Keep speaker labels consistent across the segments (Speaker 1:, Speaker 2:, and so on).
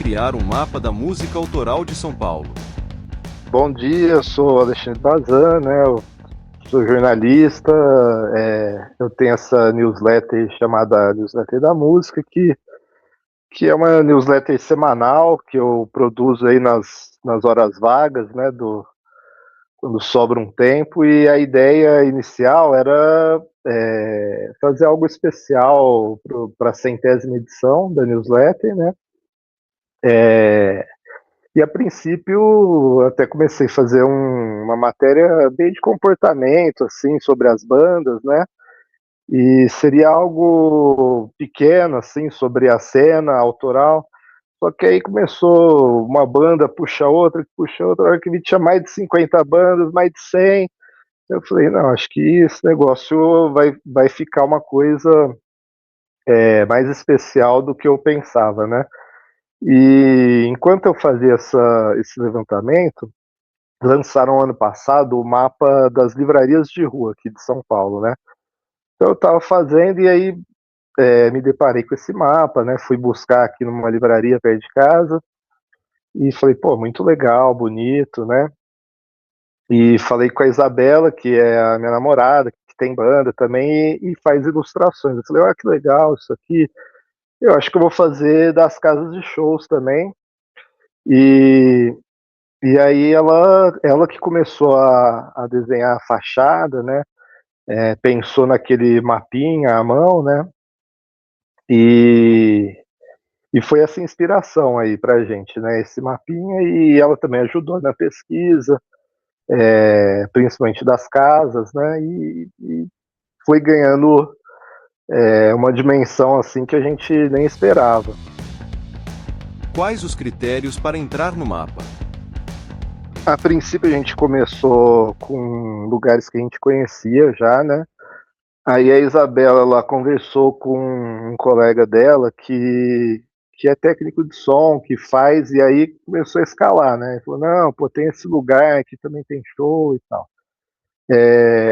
Speaker 1: criar um mapa da música autoral de São Paulo.
Speaker 2: Bom dia, eu sou Alexandre Bazan, né? Eu sou jornalista, eu tenho essa newsletter chamada Newsletter da Música, que é uma newsletter semanal que eu produzo aí nas horas vagas, né? Quando sobra um tempo, e a ideia inicial era fazer algo especial para a 100ª edição da newsletter, né? E a princípio até comecei a fazer uma matéria bem de comportamento, assim, sobre as bandas, né? E seria algo pequeno, assim, sobre a cena autoral. Só que aí começou uma banda, puxa outra, a hora que vi tinha mais de 50 bandas, mais de 100. Eu falei, não, acho que esse negócio vai ficar uma coisa mais especial do que eu pensava, né? E enquanto eu fazia esse levantamento, lançaram ano passado o mapa das livrarias de rua aqui de São Paulo, né? Então eu estava fazendo e aí me deparei com esse mapa, né? Fui buscar aqui numa livraria perto de casa e falei, pô, muito legal, bonito, né? E falei com a Isabela, que é a minha namorada, que tem banda também e faz ilustrações. Eu falei, olha que legal isso aqui. Eu acho que eu vou fazer das casas de shows também. E, e aí ela que começou a desenhar a fachada, né? Pensou naquele mapinha à mão, né? E, e foi essa inspiração aí pra gente, né? Esse mapinha, e ela também ajudou na pesquisa, principalmente das casas, né? E foi ganhando uma dimensão assim que a gente nem esperava.
Speaker 1: Quais os critérios para entrar no mapa?
Speaker 2: A princípio a gente começou com lugares que a gente conhecia já, né? Aí a Isabela lá conversou com um colega dela que é técnico de som, que faz, e aí começou a escalar, né? Falou, não, pô, tem esse lugar que também tem show e tal.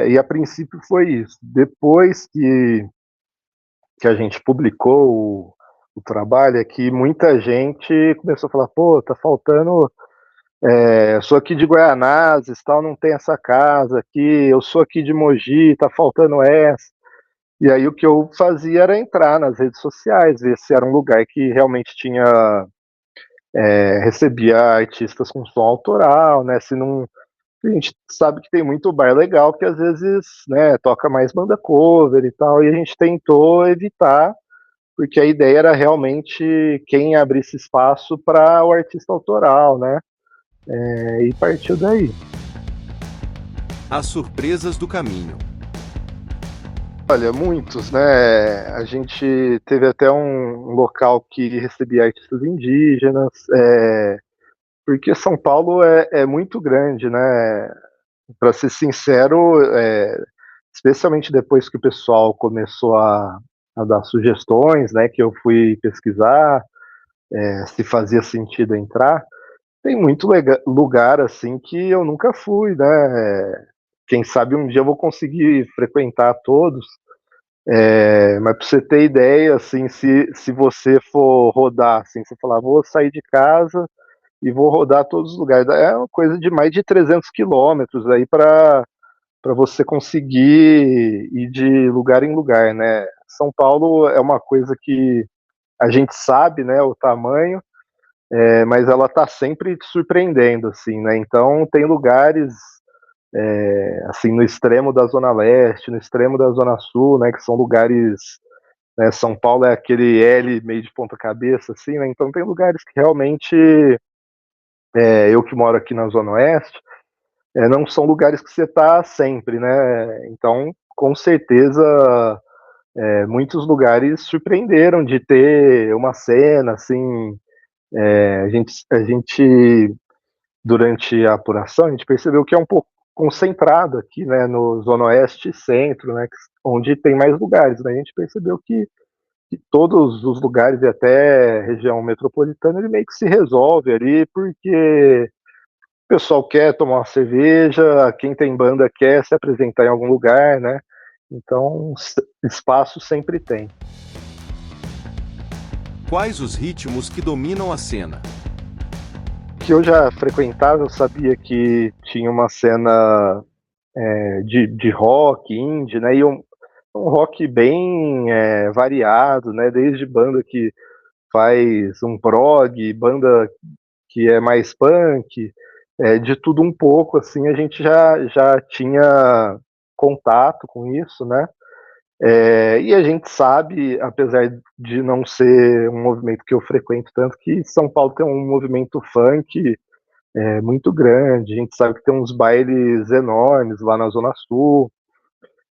Speaker 2: E a princípio foi isso. Depois que a gente publicou o trabalho, é que muita gente começou a falar, pô, tá faltando. Eu sou aqui de Guaianazes, tal, não tem essa casa aqui. Eu sou aqui de Mogi, tá faltando essa. E aí o que eu fazia era entrar nas redes sociais, ver se era um lugar que realmente recebia artistas com som autoral, né? Se não, a gente sabe que tem muito bar legal que às vezes, né, toca mais banda cover e tal, e a gente tentou evitar, porque a ideia era realmente quem abrisse espaço para o artista autoral, né? E partiu daí.
Speaker 1: As surpresas do caminho.
Speaker 2: Olha, muitos, né? A gente teve até um local que recebia artistas indígenas, porque São Paulo é muito grande, né? Para ser sincero, especialmente depois que o pessoal começou a dar sugestões, né? Que eu fui pesquisar, se fazia sentido entrar, tem muito lugar assim que eu nunca fui, né? Quem sabe um dia eu vou conseguir frequentar todos. Mas para você ter ideia, assim, se você for rodar, assim, você falar, vou sair de casa e vou rodar todos os lugares, é uma coisa de mais de 300 quilômetros aí para você conseguir ir de lugar em lugar, né? São Paulo é uma coisa que a gente sabe, né, o tamanho, mas ela está sempre te surpreendendo, assim, né? Então tem lugares assim, no extremo da Zona Leste, no extremo da Zona Sul, né, que são lugares, né, São Paulo é aquele L meio de ponta cabeça, assim, né, então tem lugares que realmente, eu que moro aqui na Zona Oeste, não são lugares que você está sempre, né, então, com certeza, muitos lugares surpreenderam de ter uma cena, assim, a gente durante a apuração, a gente percebeu que é um pouco concentrado aqui, né, no Zona Oeste e Centro, né, onde tem mais lugares, né, a gente percebeu que todos os lugares e até região metropolitana ele meio que se resolve ali, porque o pessoal quer tomar uma cerveja, quem tem banda quer se apresentar em algum lugar, né, então espaço sempre tem.
Speaker 1: Quais os ritmos que dominam a cena?
Speaker 2: Que eu já frequentava, eu sabia que tinha uma cena de rock, indie, né? E um rock bem variado, né? Desde banda que faz um prog, banda que é mais punk, de tudo um pouco, assim, a gente já tinha contato com isso, né? E a gente sabe, apesar de não ser um movimento que eu frequento tanto, que São Paulo tem um movimento funk muito grande. A gente sabe que tem uns bailes enormes lá na Zona Sul.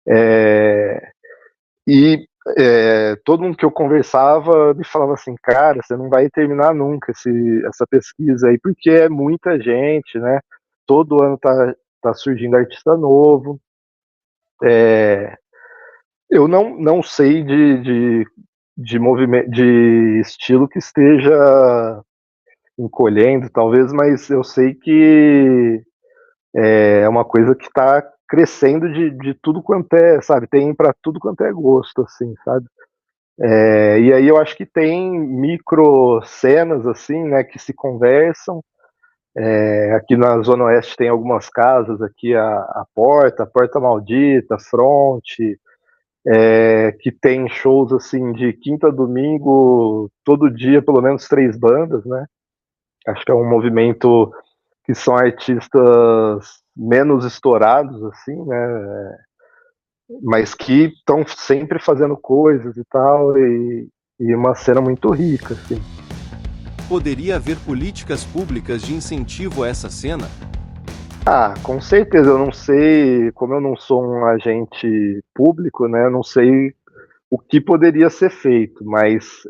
Speaker 2: É, e todo mundo que eu conversava me falava assim, cara, você não vai terminar nunca essa pesquisa aí, porque é muita gente, né? Todo ano tá surgindo artista novo. É, eu não sei de movimento, de estilo que esteja encolhendo, talvez, mas eu sei que é uma coisa que está crescendo de tudo quanto é, sabe? Tem para tudo quanto é gosto, assim, sabe? E aí eu acho que tem micro cenas, assim, né, que se conversam. Aqui na Zona Oeste tem algumas casas, aqui a Porta Maldita, Fronte, que tem shows, assim, de quinta a domingo, todo dia, pelo menos 3 bandas, né? Acho que é um movimento que são artistas menos estourados, assim, né? Mas que estão sempre fazendo coisas e tal, e uma cena muito rica, assim.
Speaker 1: Poderia haver políticas públicas de incentivo a essa cena?
Speaker 2: Ah, com certeza, eu não sei, como eu não sou um agente público, né, eu não sei o que poderia ser feito, mas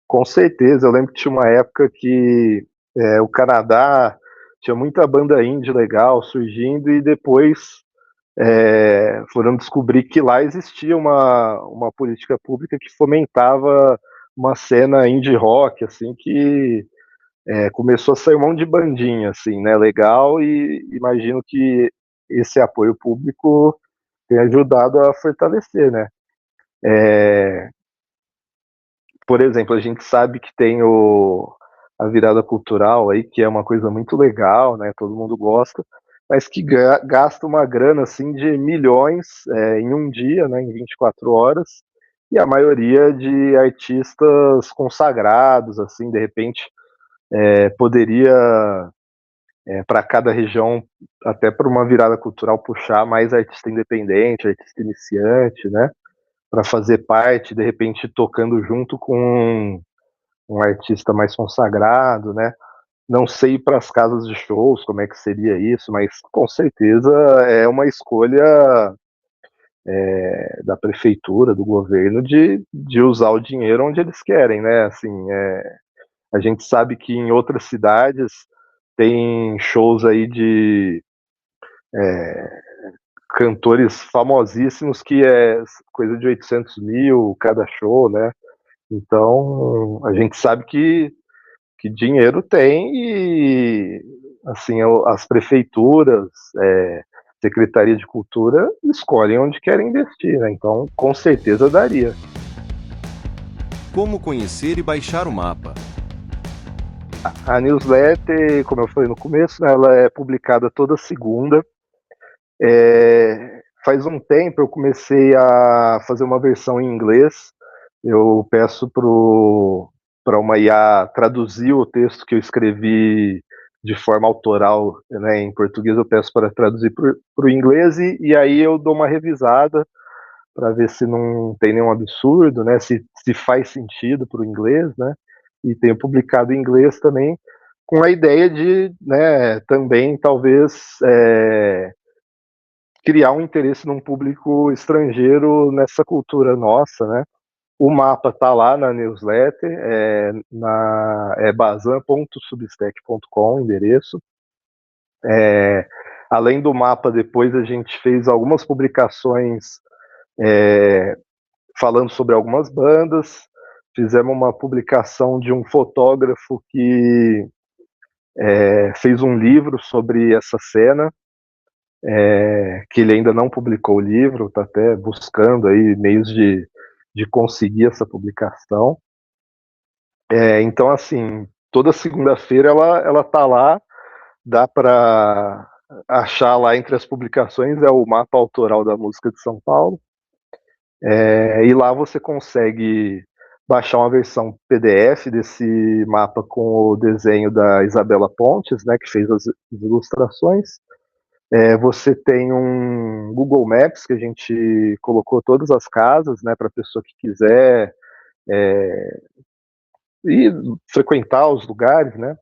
Speaker 2: com certeza, eu lembro que tinha uma época que o Canadá tinha muita banda indie legal surgindo e depois foram descobrir que lá existia uma política pública que fomentava uma cena indie rock, assim, que começou a sair um monte de bandinha, assim, né, legal, e imagino que esse apoio público tem ajudado a fortalecer, né. Por exemplo, a gente sabe que tem a virada cultural aí, que é uma coisa muito legal, né, todo mundo gosta, mas que gasta uma grana, assim, de milhões em um dia, né, em 24 horas, e a maioria de artistas consagrados, assim, de repente poderia para cada região, até para uma virada cultural, puxar mais artista independente, artista iniciante, né? Para fazer parte, de repente tocando junto com um artista mais consagrado, né? Não sei para as casas de shows como é que seria isso, mas com certeza é uma escolha da prefeitura, do governo, de usar o dinheiro onde eles querem, né? Assim, a gente sabe que em outras cidades tem shows aí de cantores famosíssimos que é coisa de 800 mil cada show, né? Então, a gente sabe que dinheiro tem e, assim, as prefeituras, Secretaria de Cultura, escolhem onde querem investir, né? Então, com certeza daria.
Speaker 1: Como conhecer e baixar o mapa?
Speaker 2: A newsletter, como eu falei no começo, né, ela é publicada toda segunda. Faz um tempo eu comecei a fazer uma versão em inglês. Eu peço para uma IA traduzir o texto que eu escrevi de forma autoral, né, em português. Eu peço para traduzir para o inglês e aí eu dou uma revisada para ver se não tem nenhum absurdo, né, se faz sentido para o inglês, né, e tenho publicado em inglês também com a ideia de, né, também talvez criar um interesse num público estrangeiro nessa cultura nossa, né? O mapa tá lá na newsletter, bazan.substack.com, o endereço. Além do mapa, depois a gente fez algumas publicações falando sobre algumas bandas. Fizemos uma publicação de um fotógrafo que fez um livro sobre essa cena, que ele ainda não publicou o livro, está até buscando aí meios de conseguir essa publicação. Então, assim, toda segunda-feira ela tá lá, dá para achar lá entre as publicações, é o mapa autoral da música de São Paulo. E lá você consegue baixar uma versão PDF desse mapa com o desenho da Isabela Pontes, né, que fez as ilustrações. Você tem um Google Maps que a gente colocou todas as casas, né, para a pessoa que quiser ir frequentar os lugares, né.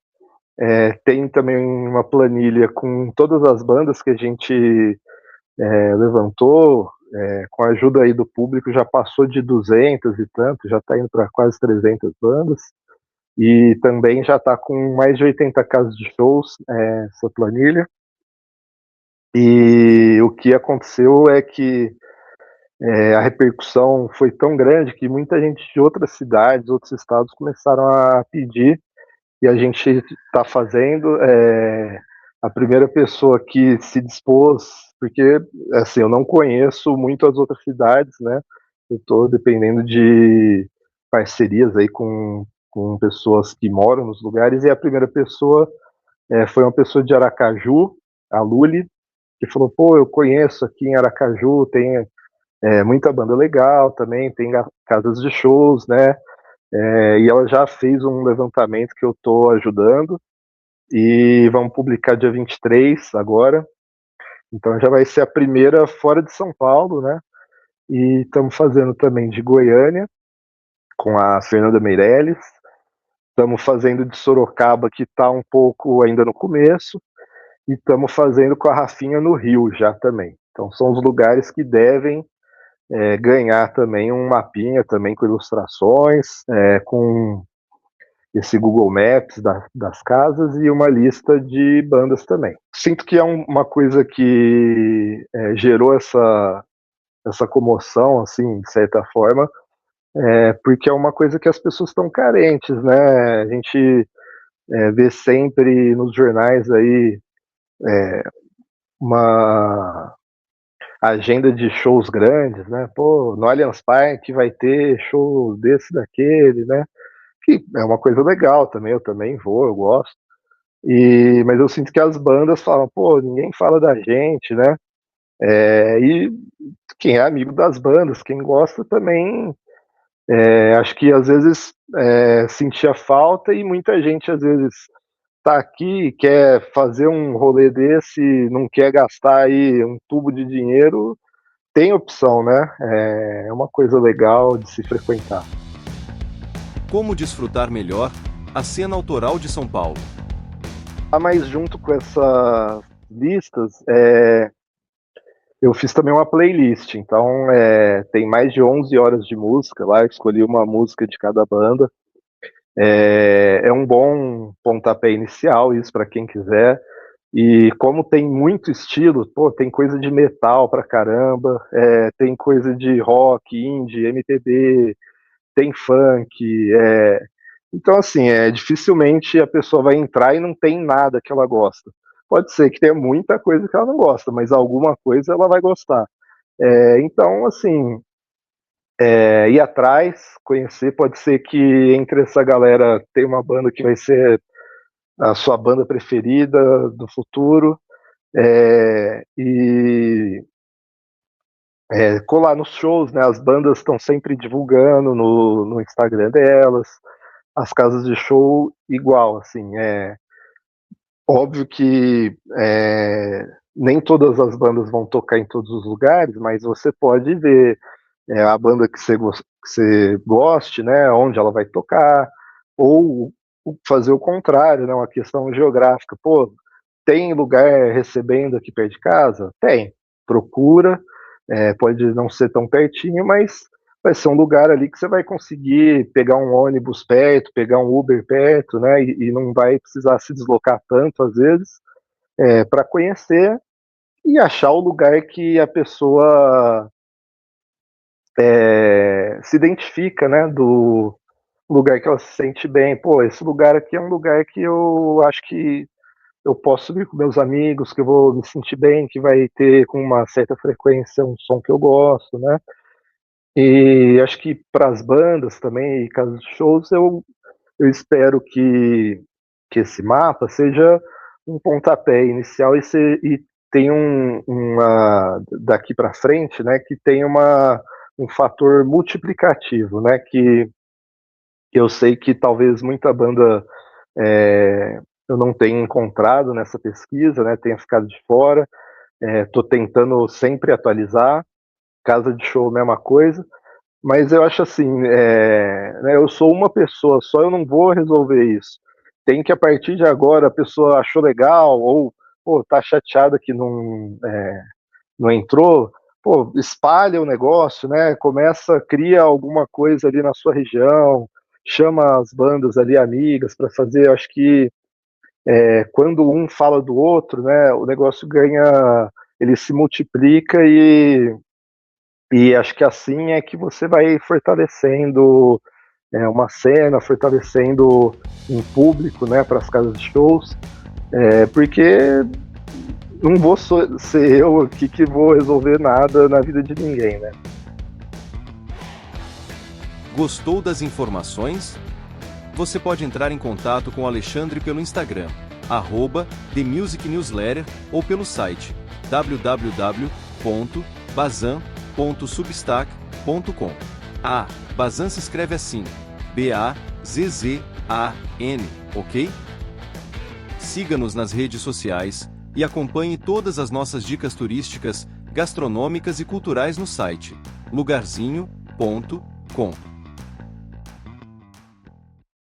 Speaker 2: Tem também uma planilha com todas as bandas que a gente levantou, com a ajuda aí do público, já passou de 200 e tanto, já está indo para quase 300 bandas, e também já está com mais de 80 casas de shows, essa planilha. E o que aconteceu é que a repercussão foi tão grande que muita gente de outras cidades, outros estados começaram a pedir, e a gente está fazendo. A primeira pessoa que se dispôs, porque assim, eu não conheço muito as outras cidades, né? Eu estou dependendo de parcerias aí com pessoas que moram nos lugares, e a primeira pessoa foi uma pessoa de Aracaju, a Luli, que falou: pô, eu conheço aqui em Aracaju, tem muita banda legal também, tem casas de shows, né? E ela já fez um levantamento que eu estou ajudando, e vamos publicar dia 23 agora. Então já vai ser a primeira fora de São Paulo, né? E estamos fazendo também de Goiânia, com a Fernanda Meirelles. Estamos fazendo de Sorocaba, que está um pouco ainda no começo. E estamos fazendo com a Rafinha no Rio já também. Então são os lugares que devem ganhar também um mapinha também com ilustrações, com esse Google Maps das casas e uma lista de bandas também. Sinto que é uma coisa que gerou essa comoção, assim, de certa forma, porque é uma coisa que as pessoas estão carentes, né? A gente vê sempre nos jornais aí uma agenda de shows grandes, né? Pô, no Allianz Parque vai ter show desse, daquele, né? Que é uma coisa legal também, eu também vou, eu gosto. Mas eu sinto que as bandas falam, pô, ninguém fala da gente, né? E quem é amigo das bandas, quem gosta também, acho que às vezes sentia falta, e muita gente às vezes tá aqui, quer fazer um rolê desse, não quer gastar aí um tubo de dinheiro, tem opção, né? É uma coisa legal de se frequentar.
Speaker 1: Como desfrutar melhor a cena autoral de São Paulo?
Speaker 2: Mas junto com essas listas, eu fiz também uma playlist, então tem mais de 11 horas de música lá, eu escolhi uma música de cada banda. É um bom pontapé inicial isso para quem quiser. E como tem muito estilo, pô, tem coisa de metal pra caramba, tem coisa de rock, indie, MPB, tem funk. Então, assim, dificilmente a pessoa vai entrar e não tem nada que ela gosta. Pode ser que tenha muita coisa que ela não gosta, mas alguma coisa ela vai gostar. Então, assim, ir atrás, conhecer, pode ser que entre essa galera tem uma banda que vai ser a sua banda preferida do futuro, e colar nos shows, né? As bandas estão sempre divulgando no Instagram delas, as casas de show igual, assim, óbvio que nem todas as bandas vão tocar em todos os lugares, mas você pode ver a banda que você goste, né, onde ela vai tocar, ou fazer o contrário, né, uma questão geográfica. Pô, tem lugar recebendo aqui perto de casa? Tem. Procura, pode não ser tão pertinho, mas vai ser um lugar ali que você vai conseguir pegar um ônibus perto, pegar um Uber perto, né? E não vai precisar se deslocar tanto às vezes, para conhecer e achar o lugar que a pessoa se identifica, né? Do lugar que ela se sente bem. Pô, esse lugar aqui é um lugar que eu acho que eu posso subir com meus amigos, que eu vou me sentir bem, que vai ter com uma certa frequência um som que eu gosto, né? E acho que para as bandas também e casas de shows, eu eu espero que esse mapa seja um pontapé inicial e tem uma daqui para frente, né, que tem um fator multiplicativo, né, que eu sei que talvez muita banda eu não tenha encontrado nessa pesquisa, né, tenha ficado de fora. Estou tentando sempre atualizar. Casa de show, mesma coisa. Mas eu acho assim, né, eu sou uma pessoa só, eu não vou resolver isso. Tem que, a partir de agora, a pessoa achou legal, ou pô, tá chateada que não entrou, pô, espalha o negócio, né? Começa, cria alguma coisa ali na sua região, chama as bandas ali amigas para fazer. Eu acho que quando um fala do outro, né, o negócio ganha, ele se multiplica e acho que assim é que você vai fortalecendo uma cena, fortalecendo um público, né, para as casas de shows, porque não vou ser eu aqui que vou resolver nada na vida de ninguém, né?
Speaker 1: Gostou das informações? Você pode entrar em contato com o Alexandre pelo Instagram, @TheMusicNewsletter, ou pelo site www.bazan.substack.com. Bazan se escreve assim, Bazzan, ok? Siga-nos nas redes sociais e acompanhe todas as nossas dicas turísticas, gastronômicas e culturais no site lugarzinho.com.